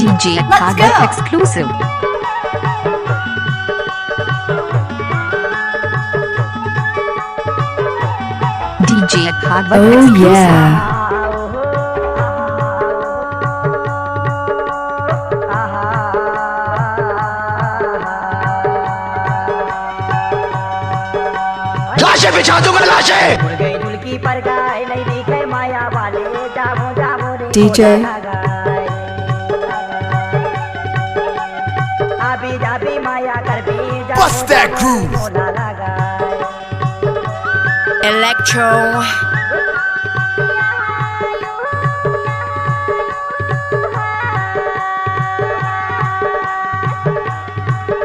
DJ Bhagwat exclusive. DJ Bhagwat exclusive. Yeah. लाशें बिछा दूंगा लाशें। DJ. Bust that groove. Electro.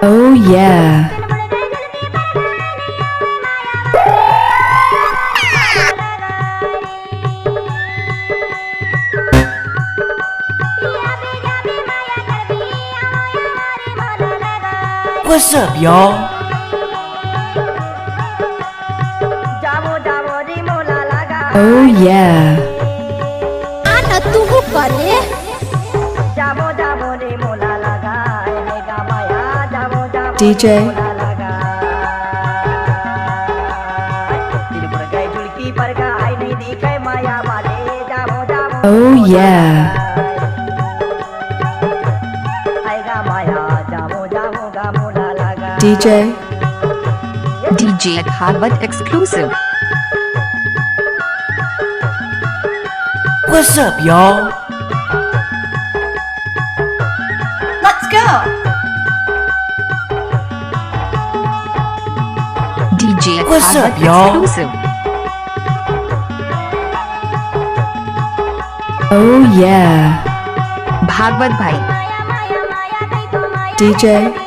Oh yeah. What's up, y'all? Oh yeah. DJ. Oh yeah. DJ. DJ Bhagwat exclusive. What's up, y'all? Let's go! DJ What's up, Bhagwat y'all? exclusive. Oh yeah. Bhagwat bhai. DJ.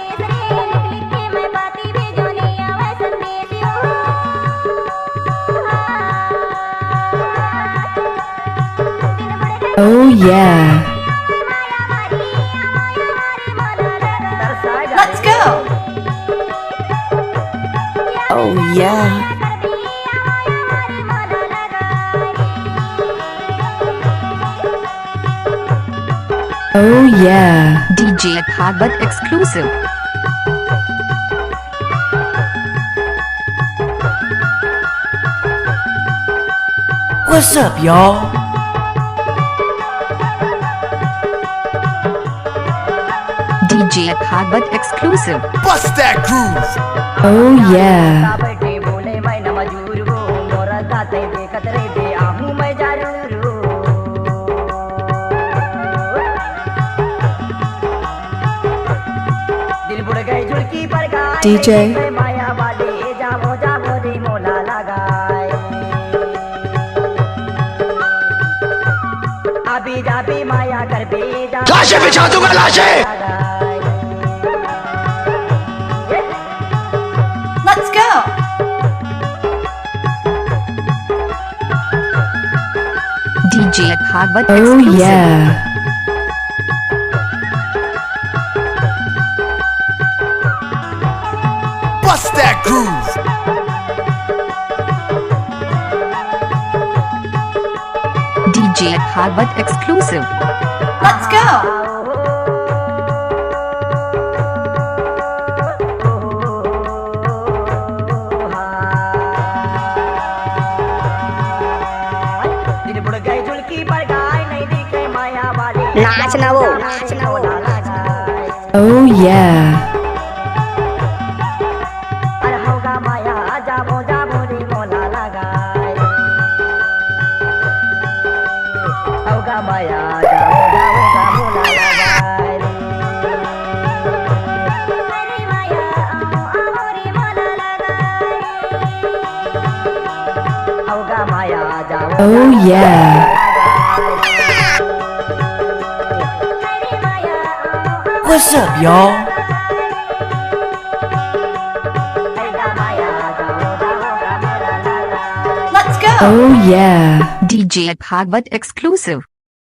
Oh yeah. Let's go! Oh, yeah. Oh yeah. DJ Bhagwat exclusive. What's up, y'all? DJ Bhagwat exclusive. Bust that groove. Oh yeah. DJ. लाशें बिछा दूंगा लाशें। Let's go! DJ Bhagwat Oh exclusive. yeah. Bust that groove. DJ Bhagwat exclusive. Let's go! Oh yeah. Oh yeah. What's up, y'all? Let's go! Oh yeah. DJ Bhagwat exclusive.